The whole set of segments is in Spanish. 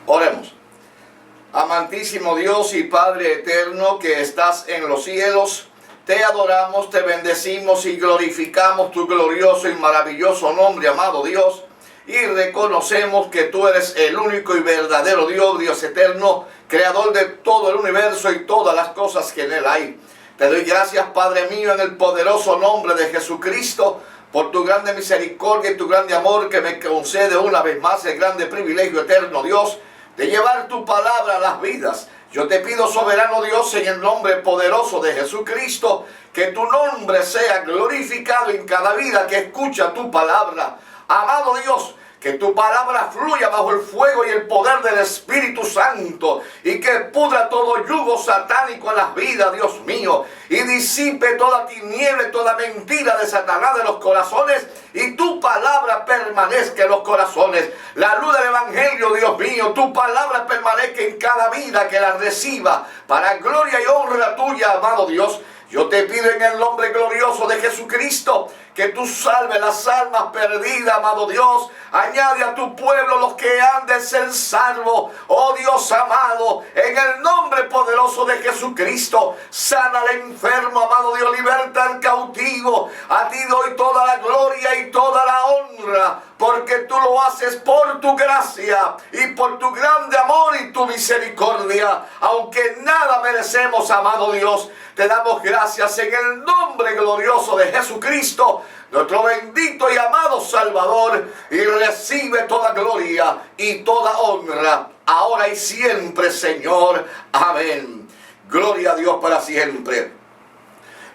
Oremos. Amantísimo Dios y Padre eterno que estás en los cielos, te adoramos, te bendecimos y glorificamos tu glorioso y maravilloso nombre, amado Dios, y reconocemos que tú eres el único y verdadero Dios, Dios eterno, creador de todo el universo y todas las cosas que en él hay. Te doy gracias, Padre mío, en el poderoso nombre de Jesucristo, por tu grande misericordia y tu grande amor que me concede una vez más el grande privilegio eterno, Dios, de llevar tu palabra a las vidas. Yo te pido, soberano Dios, en el nombre poderoso de Jesucristo, que tu nombre sea glorificado en cada vida que escucha tu palabra. Amado Dios, que tu palabra fluya bajo el fuego y el poder del Espíritu Santo y que pudra todo yugo satánico en las vidas, Dios mío, y disipe toda tiniebla, toda mentira de Satanás de los corazones y tu palabra permanezca en los corazones. La luz del Evangelio, Dios mío, tu palabra permanezca en cada vida que la reciba para gloria y honra tuya, amado Dios. Yo te pido en el nombre glorioso de Jesucristo que tú salves las almas perdidas, amado Dios. Añade a tu pueblo los que han de ser salvos. Oh Dios amado, en el nombre poderoso de Jesucristo, sana al enfermo, amado Dios, liberta al cautivo. A ti doy toda la gloria y toda la honra, porque tú lo haces por tu gracia y por tu grande amor y tu misericordia. Aunque nada merecemos, amado Dios, te damos gracias en el nombre glorioso de Jesucristo, nuestro bendito y amado Salvador, y recibe toda gloria y toda honra, ahora y siempre, Señor. Amén. Gloria a Dios para siempre.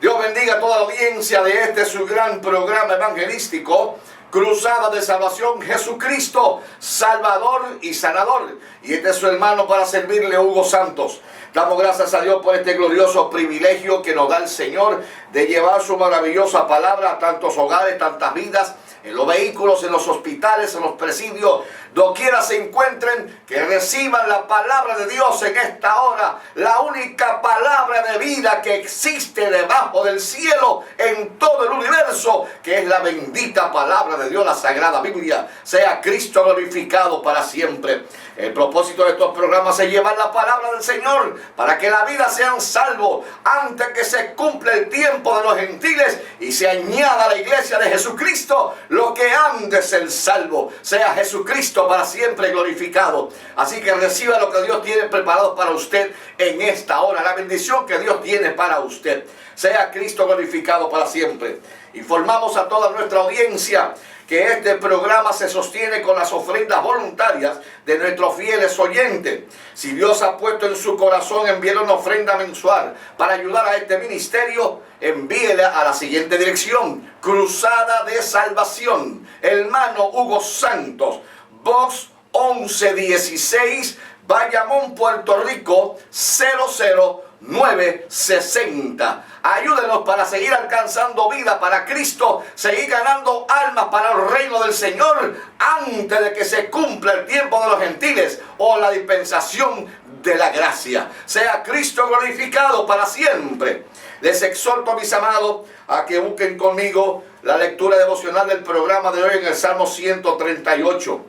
Dios bendiga a toda la audiencia de este su gran programa evangelístico, Cruzada de Salvación, Jesucristo, Salvador y Sanador. Y este es su hermano para servirle, Hugo Santos. Damos gracias a Dios por este glorioso privilegio que nos da el Señor de llevar su maravillosa palabra a tantos hogares, tantas vidas, en los vehículos, en los hospitales, en los presidios, doquiera se encuentren, que reciban la palabra de Dios en esta hora, la única palabra de vida que existe debajo del cielo en todo el universo, que es la bendita palabra de Dios, la Sagrada Biblia. Sea Cristo glorificado para siempre. El propósito de estos programas es llevar la palabra del Señor para que la vida sean salvos antes que se cumpla el tiempo de los gentiles y se añada a la iglesia de Jesucristo los que han de ser salvos. Sea Jesucristo para siempre glorificado. Así que reciba lo que Dios tiene preparado para usted en esta hora, la bendición que Dios tiene para usted. Sea Cristo glorificado para siempre. Informamos a toda nuestra audiencia que este programa se sostiene con las ofrendas voluntarias de nuestros fieles oyentes. Si Dios ha puesto en su corazón enviar una ofrenda mensual para ayudar a este ministerio, envíela a la siguiente dirección: Cruzada de Salvación, hermano Hugo Santos, Box 1116, Bayamón, Puerto Rico 00960. Ayúdenos para seguir alcanzando vida para Cristo, seguir ganando almas para el reino del Señor antes de que se cumpla el tiempo de los gentiles o la dispensación de la gracia. Sea Cristo glorificado para siempre. Les exhorto, mis amados, a que busquen conmigo la lectura devocional del programa de hoy en el Salmo 138.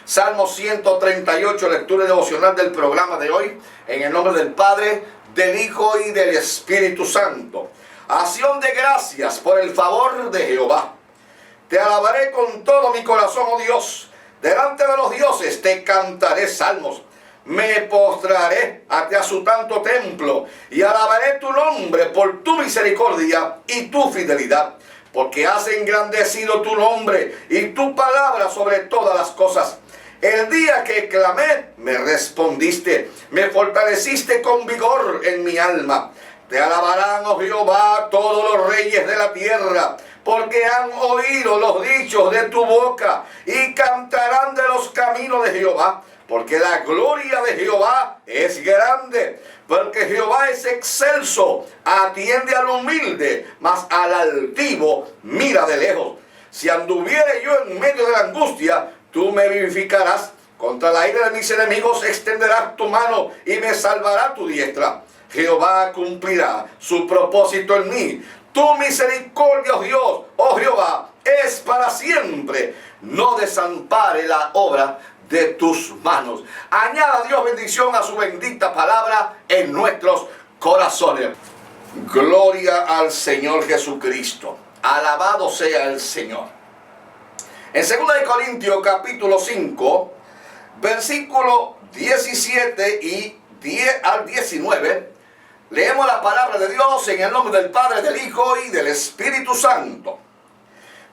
Salmo 138, lectura devocional del programa de hoy, en el nombre del Padre, del Hijo y del Espíritu Santo. Acción de gracias por el favor de Jehová. Te alabaré con todo mi corazón, oh Dios. Delante de los dioses te cantaré salmos. Me postraré a su santo templo y alabaré tu nombre por tu misericordia y tu fidelidad, porque has engrandecido tu nombre y tu palabra sobre todas las cosas. El día que clamé, me respondiste, me fortaleciste con vigor en mi alma. Te alabarán, oh Jehová, todos los reyes de la tierra, porque han oído los dichos de tu boca y cantarán de los caminos de Jehová, porque la gloria de Jehová es grande, porque Jehová es excelso, atiende al humilde, mas al altivo mira de lejos. Si anduviere yo en medio de la angustia, tú me vivificarás. Contra la ira de mis enemigos extenderás tu mano y me salvará tu diestra. Jehová cumplirá su propósito en mí. Tu misericordia, oh Dios, oh Jehová, es para siempre. No desampare la obra de tus manos. Añada Dios bendición a su bendita palabra en nuestros corazones. Gloria al Señor Jesucristo. Alabado sea el Señor. En 2 Corintios capítulo 5, versículo 17 y 10 al 19, leemos la palabra de Dios en el nombre del Padre, del Hijo y del Espíritu Santo.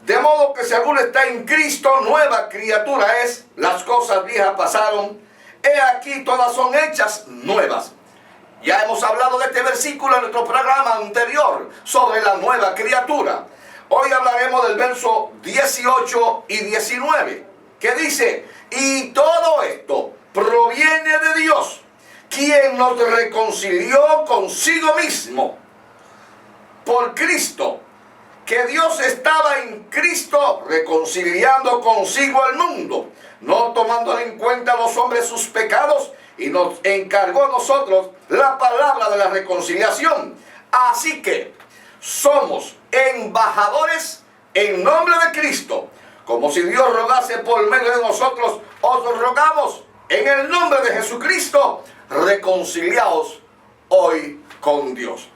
De modo que si alguno está en Cristo, nueva criatura es, las cosas viejas pasaron, he aquí todas son hechas nuevas. Ya hemos hablado de este versículo en nuestro programa anterior sobre la nueva criatura. Hoy hablaremos del verso 18 y 19, que dice: y todo esto proviene de Dios, quien nos reconcilió consigo mismo por Cristo, que Dios estaba en Cristo reconciliando consigo al mundo, no tomando en cuenta a los hombres sus pecados, y nos encargó a nosotros la palabra de la reconciliación. Así que somos embajadores en nombre de Cristo, como si Dios rogase por medio de nosotros. Os rogamos en el nombre de Jesucristo, reconciliaos hoy con Dios.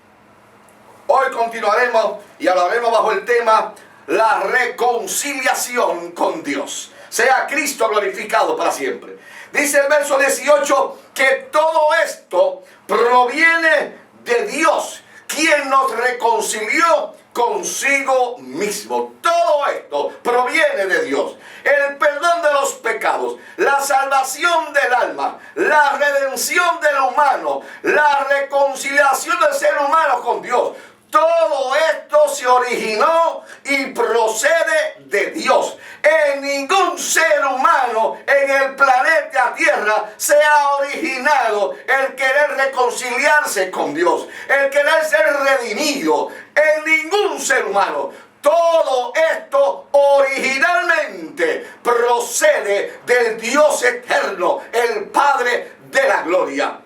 Hoy continuaremos y hablaremos bajo el tema la reconciliación con Dios. Sea Cristo glorificado para siempre. Dice el verso 18 que todo esto proviene de Dios, quien nos reconcilió consigo mismo. Todo esto proviene de Dios. El perdón de los pecados, la salvación del alma, la redención del humano, la reconciliación del ser humano con Dios. Todo esto se originó y procede de Dios. En ningún ser humano en el planeta Tierra se ha originado el querer reconciliarse con Dios, el querer ser redimido. En ningún ser humano. Todo esto originalmente procede del Dios eterno, el Padre de la gloria.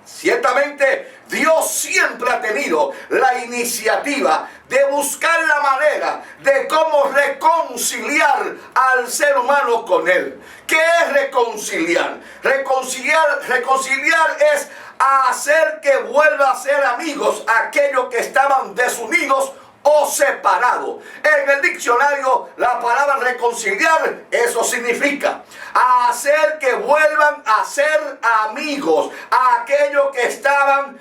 Ciertamente Dios siempre ha tenido la iniciativa de buscar la manera de cómo reconciliar al ser humano con Él. ¿Qué es reconciliar? Reconciliar es hacer que vuelva a ser amigos aquellos que estaban desunidos o separados. En el diccionario, la palabra reconciliar, eso significa hacer que vuelvan a ser amigos a aquellos que estaban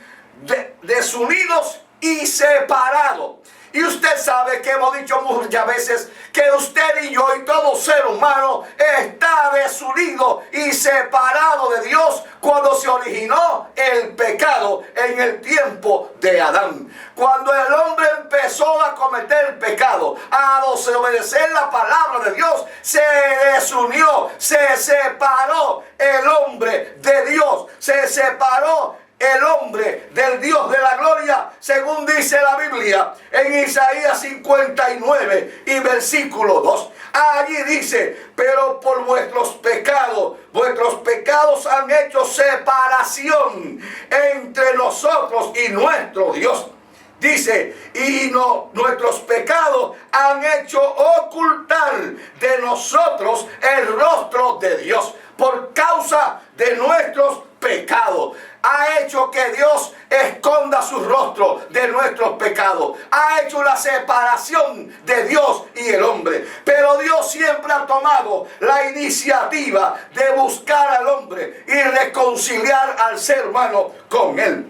desunidos y separados. Y usted sabe que hemos dicho muchas veces que usted y yo y todo ser humano está desunido y separado de Dios cuando se originó el pecado en el tiempo de Adán. Cuando el hombre empezó a cometer el pecado, a desobedecer la palabra de Dios, se desunió, se separó el hombre de Dios, se separó el hombre del Dios de la gloria, según dice la Biblia en Isaías 59 y versículo 2. Allí dice: pero por vuestros pecados han hecho separación entre nosotros y nuestro Dios. Dice: y nuestros pecados han hecho ocultar de nosotros el rostro de Dios. Por causa de nuestros pecados ha hecho que Dios esconda su rostro de nuestros pecados. Ha hecho la separación de Dios y el hombre. Pero Dios siempre ha tomado la iniciativa de buscar al hombre y reconciliar al ser humano con él.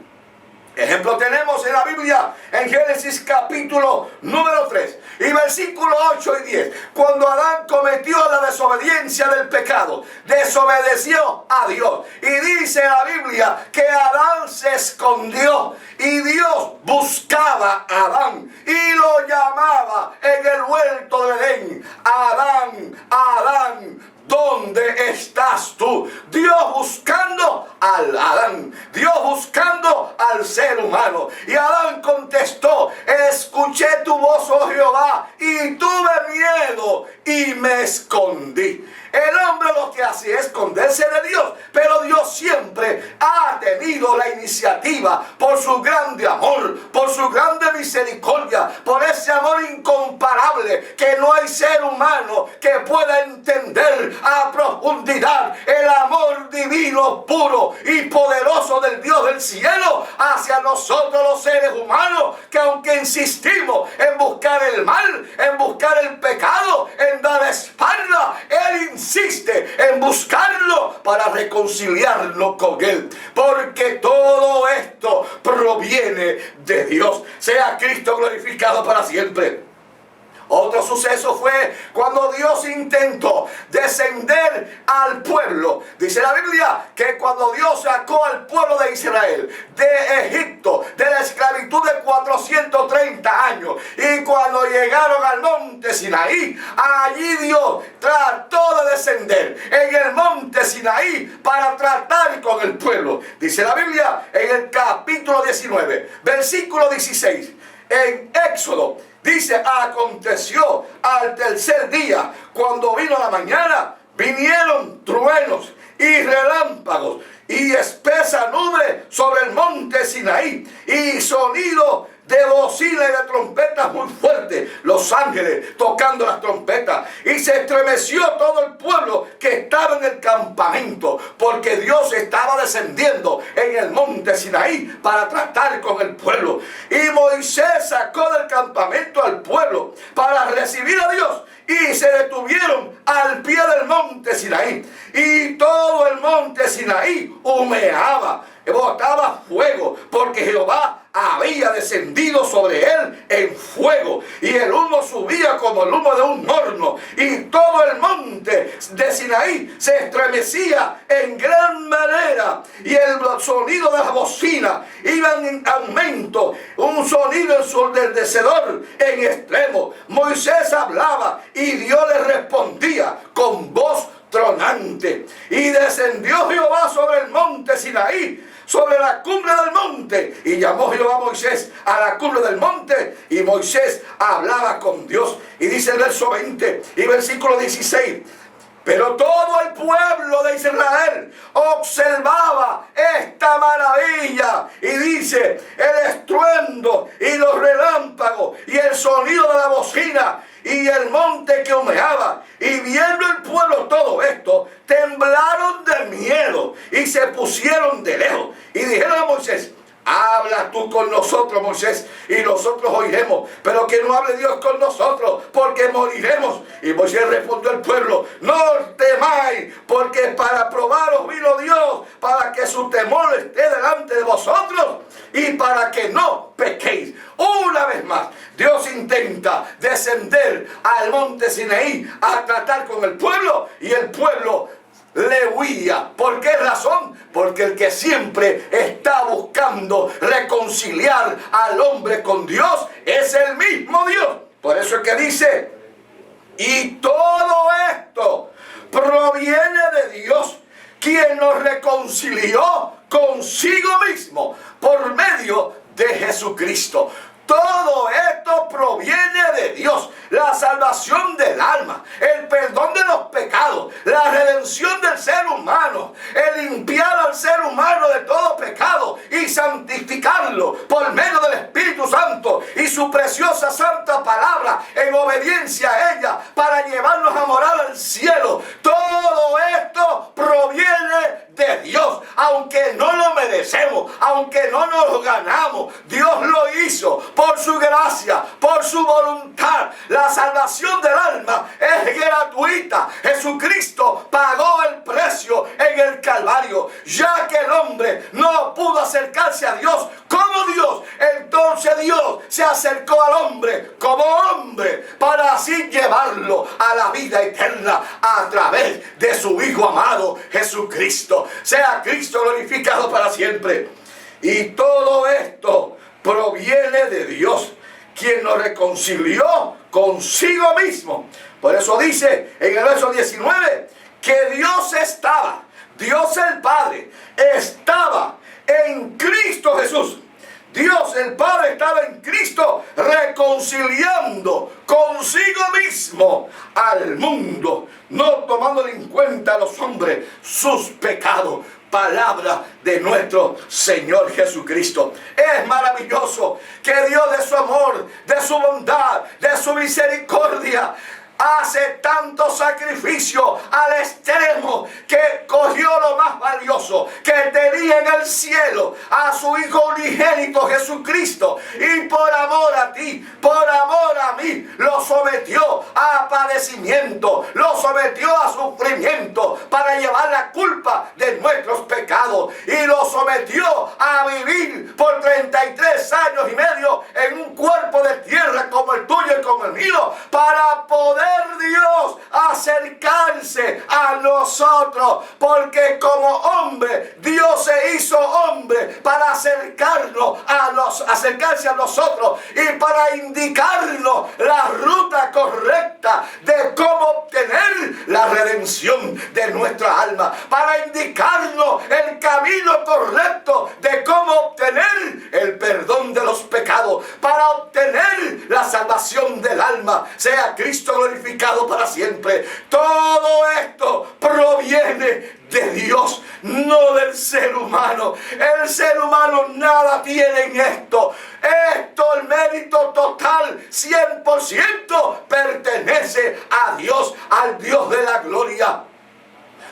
Ejemplo tenemos en la Biblia, en Génesis capítulo número 3 y versículo 8 y 10. Cuando Adán cometió la desobediencia del pecado, desobedeció a Dios. Y dice la Biblia que Adán se escondió y Dios buscaba a Adán y lo llamaba en el huerto de Edén: Adán, Adán, ¿dónde estás tú? Dios buscando al Adán, Dios buscando al ser humano. Y Adán contestó: escuché tu voz, oh Jehová, y tuve miedo y me escondí. El hombre lo que hace es esconderse de Dios, pero Dios siempre ha tenido la iniciativa por su grande amor, por su grande misericordia, por ese amor incomparable que no hay ser humano que pueda entender a profundidad camino puro y poderoso del Dios del cielo hacia nosotros los seres humanos, que aunque insistimos en buscar el mal, en buscar el pecado, en dar espalda, Él insiste en buscarlo para reconciliarnos con Él, porque todo esto proviene de Dios. Sea Cristo glorificado para siempre. Otro suceso fue cuando Dios intentó descender al pueblo. Dice la Biblia que cuando Dios sacó al pueblo de Israel de Egipto, de la esclavitud de 430 años, y cuando llegaron al monte Sinaí, allí Dios trató de descender en el monte Sinaí para tratar con el pueblo. Dice la Biblia en el capítulo 19, versículo 16, en Éxodo. Dice, aconteció al tercer día, cuando vino la mañana, vinieron truenos y relámpagos y espesa nube sobre el monte Sinaí y sonido de bocina y de trompetas muy fuertes, los ángeles tocando las trompetas, y se estremeció todo el pueblo que estaba en el campamento, porque Dios estaba descendiendo en el monte Sinaí para tratar con el pueblo. Y Moisés sacó del campamento al pueblo para recibir a Dios, y se detuvieron al pie del monte Sinaí, y todo el monte Sinaí humeaba, botaba fuego, porque Jehová había descendido sobre él en fuego, y el humo subía como el humo de un horno, y todo el monte de Sinaí se estremecía en gran manera, y el sonido de la bocina iba en aumento, un sonido ensordecedor en extremo. Moisés hablaba y Dios le respondía con voz tronante, y descendió Jehová sobre el monte Sinaí, sobre la cumbre del monte, y llamó Jehová a Moisés a la cumbre del monte, y Moisés hablaba con Dios. Y dice el verso 20 y versículo 16, pero todo el pueblo de Israel observaba esta maravilla, y dice, el estruendo y los relámpagos y el sonido de la bocina y el monte que humeaba, y viendo el pueblo todo esto, temblaron de miedo y se pusieron de lejos, y dijeron a Moisés, habla tú con nosotros, Moisés, y nosotros oiremos, pero que no hable Dios con nosotros, porque moriremos. Y Moisés respondió al pueblo, no temáis, porque para probaros vino Dios, para que su temor esté delante de vosotros, y para que no pequéis. Una vez más, Dios intenta descender al monte Sinaí a tratar con el pueblo, y el pueblo le huía. ¿Por qué razón? Porque el que siempre está buscando reconciliar al hombre con Dios es el mismo Dios. Por eso es que dice, y todo esto proviene de Dios, quien nos reconcilió consigo mismo por medio de Jesucristo. Todo esto proviene de Dios. La salvación del alma, el perdón de los pecados, la redención del ser humano, el limpiar al ser humano de todo pecado y santificarlo por medio del Espíritu Santo y su preciosa santa palabra en obediencia a ella para llevarnos a morar al cielo. Todo esto proviene de Dios, aunque no lo merecemos, aunque no nos lo ganamos. Dios lo hizo por su gracia, por su voluntad. La salvación del alma es gratuita. Jesucristo pagó el precio en el Calvario, ya que el hombre no pudo acercarse a Dios como Dios. Entonces Dios se acercó al hombre como hombre para así llevarlo a la vida eterna a través de su Hijo amado Jesucristo. Sea Cristo glorificado para siempre. Y todo esto proviene de Dios, quien nos reconcilió consigo mismo. Por eso dice en el verso 19 que Dios el Padre estaba en Cristo Jesús. Dios el Padre estaba en Cristo reconciliando consigo mismo al mundo, no tomándole en cuenta a los hombres sus pecados. Palabra de nuestro Señor Jesucristo. Es maravilloso que Dios, de su amor, de su bondad, de su misericordia, hace tanto sacrificio al extremo que cogió lo más valioso que tenía en el cielo, a su Hijo unigénito Jesucristo, y por amor a ti, por amor a mí, lo sometió a padecimiento, lo sometió a sufrimiento para llevar la culpa de nuestros pecados, y lo sometió a vivir por 33 años y medio en un cuerpo de tierra como el tuyo y como el mío, para poder Dios acercarse a nosotros, porque como hombre Dios se hizo hombre para acercarse a nosotros y para indicarnos la ruta correcta de cómo obtener la redención de nuestra alma, para indicarnos el camino correcto de cómo obtener el perdón de los pecados, para obtener la salvación del alma. Sea Cristo glorificado para siempre. Todo esto proviene de Dios, no del ser humano. El ser humano nada tiene en esto. Esto, el mérito total, 100% pertenece a Dios, al Dios de la gloria.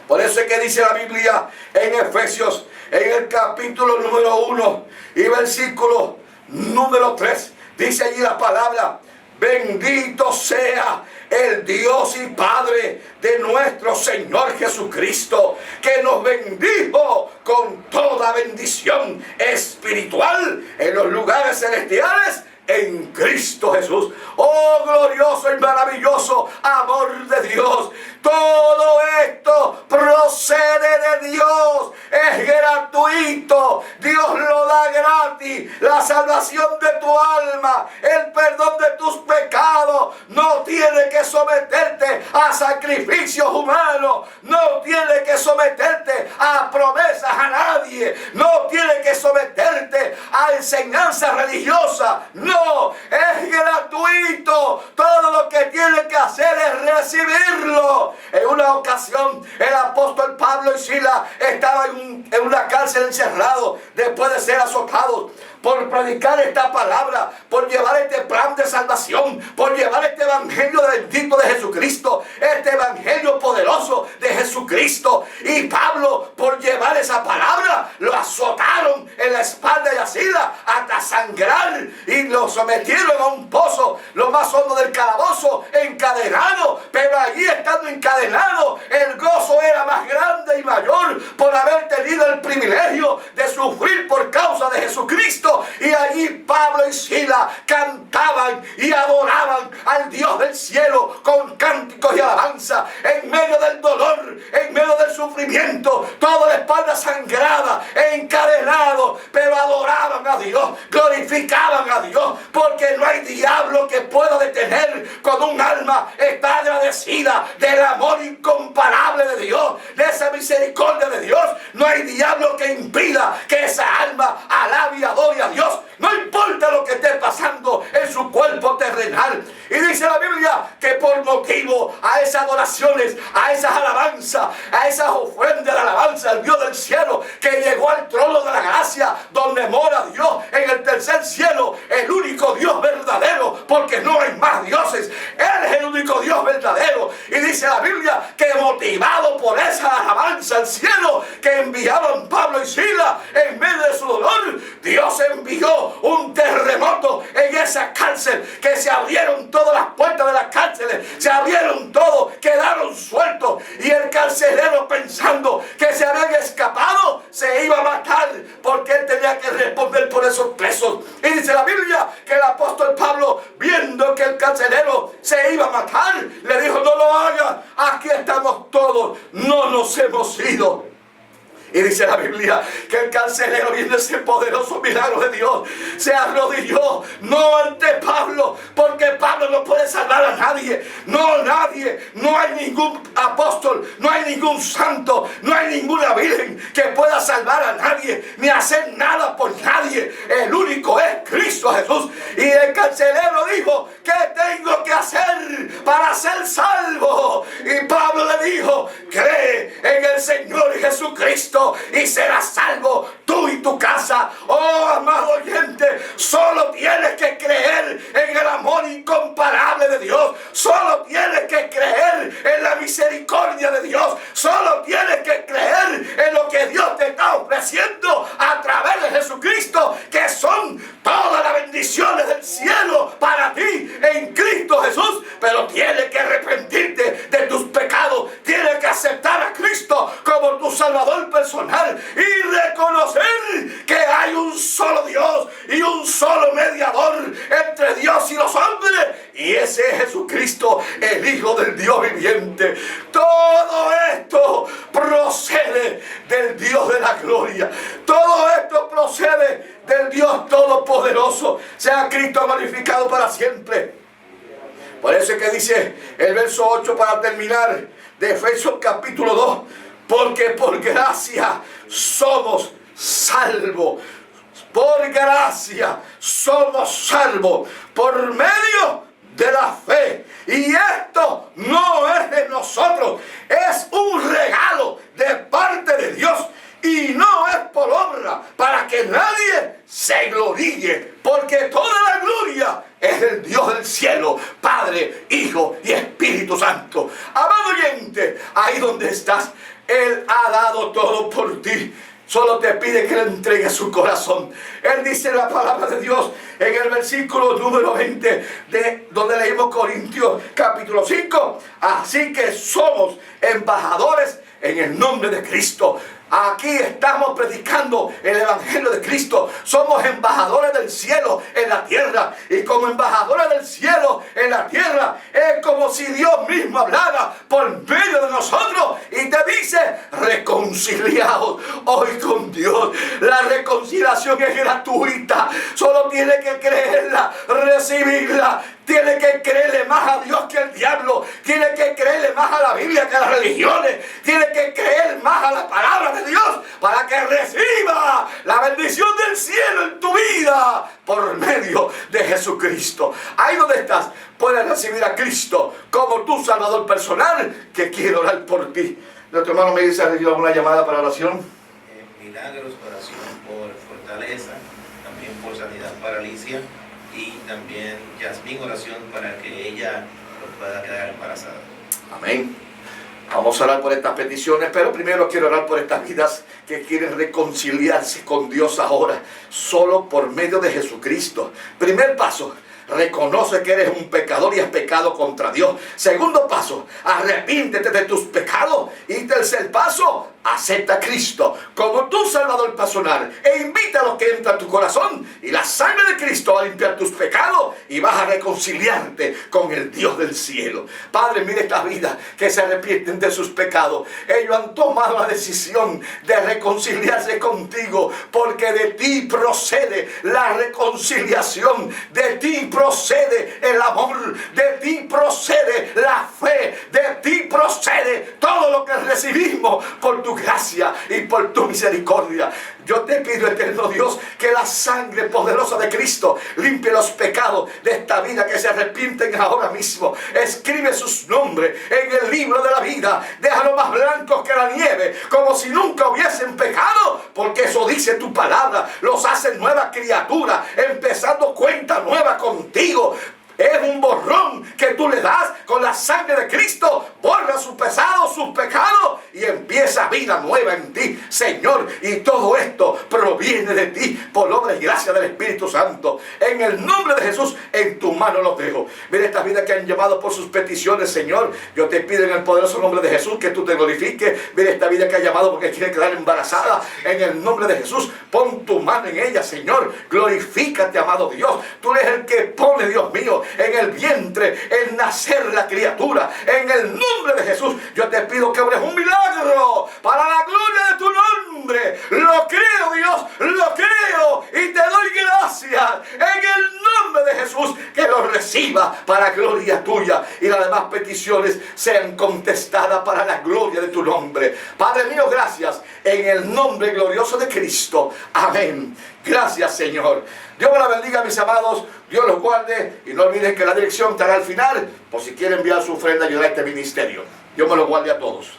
Por eso es que dice la Biblia en Efesios, en el capítulo número 1 y versículo número 3, dice allí la palabra: bendito sea el Dios y Padre de nuestro Señor Jesucristo, que nos bendijo con toda bendición espiritual en los lugares celestiales en Cristo Jesús. Oh, glorioso y maravilloso amor de Dios. Todo esto procede de Dios. Es gratuito. Dios lo da gratis. La salvación de tu alma, el perdón de tus pecados. No tiene que someterte a sacrificios humanos. No tiene que someterte a promesas a nadie. No tiene que someterte a enseñanza religiosa. No, es gratuito. Todo lo que tiene que hacer es recibirlo. En una ocasión el apóstol Pablo y Silas estaban en una cárcel encerrados después de ser azotados por predicar esta palabra, por llevar este plan de salvación, por llevar este evangelio bendito de Jesucristo, este evangelio poderoso de Jesucristo. Y Pablo, por llevar esa palabra, lo azotaron en la espalda y a Silas hasta sangrar, y lo sometieron a un pozo, lo más hondo del calabozo, encadenado. Pero allí, estando encadenado, el gozo era más grande y mayor por haber tenido el privilegio de sufrir por causa de Jesucristo. Y allí Pablo y Silas cantaban y adoraban al Dios del cielo con cánticos y alabanza, en medio del dolor, en medio del sufrimiento, toda la espalda sangrada, encadenado, pero adoraban a Dios, glorificaban a Dios, porque no hay diablo que pueda detener cuando un alma está agradecida del amor incomparable de Dios, de esa misericordia de Dios. No hay diablo que impida que esa alma alabe y adore a Dios, no importa lo que esté pasando en su cuerpo terrenal. Y dice la Biblia que por motivo a esas adoraciones, a esas alabanzas, a esas ofrendas de alabanza al Dios del cielo, que llegó al trono de la gracia, donde mora Dios en el tercer cielo, el único Dios verdadero, porque no hay más dioses. Él es el único Dios verdadero. Y dice la Biblia que motivado por esa alabanza al cielo que enviaban Pablo y Silas en medio de su dolor, Dios envió un terremoto en esa cárcel, que se abrieron todas las puertas de las cárceles, se abrieron todo, quedaron sueltos, y el carcelero, pensando que se habían escapado, se iba a matar, porque él tenía que responder por esos presos. Y dice la Biblia que el apóstol Pablo, viendo que el carcelero se iba a matar, le dijo: no lo hagas, aquí estamos todos, no nos hemos ido. Y dice la Biblia que el carcelero, viendo ese poderoso milagro de Dios, se arrodilló, no ante Pablo, porque Pablo no puede salvar a nadie. No, nadie. No hay ningún apóstol, no hay ningún santo, no hay ninguna virgen que pueda salvar a nadie, ni hacer nada por nadie. El único es Cristo Jesús. Y el carcelero dijo: ¿qué tengo que hacer para ser salvo? Y Pablo le dijo: cree en el Señor Jesucristo y serás salvo tú y tu casa. Oh, amado oyente, solo tienes que creer en el amor incomparable de Dios. Solo tienes que personal y reconocer que hay un solo Dios y un solo mediador entre Dios y los hombres, y ese es Jesucristo, el Hijo del Dios viviente. Todo esto procede del Dios de la gloria. Todo esto procede del Dios todopoderoso. Sea Cristo glorificado para siempre. Por eso es que dice el verso 8 para terminar de Efesios capítulo 2, porque por gracia somos salvos. Por gracia somos salvos por medio de la fe. Y esto no es de nosotros, es un regalo de parte de Dios. Y no es por obra, para que nadie se gloríe, porque toda la gloria es del Dios del cielo, Padre, Hijo y Espíritu Santo. Amado oyente, ahí donde estás, Él ha dado todo por ti. Solo te pide que le entregues su corazón. Él dice en la palabra de Dios en el versículo número 20, donde leímos Corintios capítulo 5. Así que somos embajadores en el nombre de Cristo. Aquí estamos predicando el Evangelio de Cristo. Somos embajadores del cielo en la tierra. Y como embajadores del cielo en la tierra, es como si Dios mismo hablara por medio de nosotros y te dice: reconciliados hoy con Dios. La reconciliación es gratuita. Solo tiene que creerla, recibirla. Tiene que creerle más a Dios que al diablo. Tiene que creerle más a la Biblia que a las religiones. Tiene que creer más a la palabra de Dios para que reciba la bendición del cielo en tu vida por medio de Jesucristo. Ahí donde estás, puedes recibir a Cristo como tu Salvador personal, que quiere orar por ti. Nuestro hermano me dice: ¿ha una llamada para oración? Milagros, oración por fortaleza, también por sanidad, paralicia, y también Yasmín, oración para que ella pueda quedar embarazada. Amén. Vamos a orar por estas peticiones, pero primero quiero orar por estas vidas que quieren reconciliarse con Dios ahora, solo por medio de Jesucristo. Primer paso: reconoce que eres un pecador y has pecado contra Dios. Segundo paso: arrepíntete de tus pecados. Y tercer paso: acepta a Cristo como tu Salvador personal e invita a los que entran a tu corazón, y la sangre de Cristo va a limpiar tus pecados y vas a reconciliarte con el Dios del cielo. Padre, mire estas vidas que se arrepienten de sus pecados. Ellos han tomado la decisión de reconciliarse contigo, porque de ti procede la reconciliación, de ti procede el amor, de ti procede la fe, de ti procede todo lo que recibimos por tu gracia y por tu misericordia. Yo te pido, eterno Dios, que la sangre poderosa de Cristo limpie los pecados de esta vida, que se arrepienten ahora mismo. Escribe sus nombres en el libro de la vida. Déjalos más blancos que la nieve, como si nunca hubiesen pecado, porque eso dice tu palabra. Los hace nueva criatura, empezando cuenta nueva contigo. Es un borrón que tú le das con la sangre de Cristo. Borra sus pecados, sus pecados, y empieza vida nueva en ti, Señor. Y todo esto proviene de ti por obra y gracia del Espíritu Santo. En el nombre de Jesús, en tu mano los dejo. Mira estas vidas que han llamado por sus peticiones, Señor. Yo te pido en el poderoso nombre de Jesús que tú te glorifiques. Mira esta vida que ha llamado porque quiere quedar embarazada. En el nombre de Jesús, pon tu mano en ella, Señor. Glorifícate, amado Dios. Tú eres el que pone, Dios mío, en el vientre el nacer la criatura. En el nombre de Jesús, yo te pido que obres un milagro para la gloria de tu nombre. Lo creo, Dios, lo creo, y te doy gracias en el nombre de Jesús, que lo reciba para gloria tuya, y las demás peticiones sean contestadas para la gloria de tu nombre. Padre mío, gracias en el nombre glorioso de Cristo. Amén. Gracias, Señor. Dios me la bendiga, mis amados. Dios los guarde. Y no olviden que la dirección estará al final, por si quieren enviar su ofrenda y ayudar a este ministerio. Dios me los guarde a todos.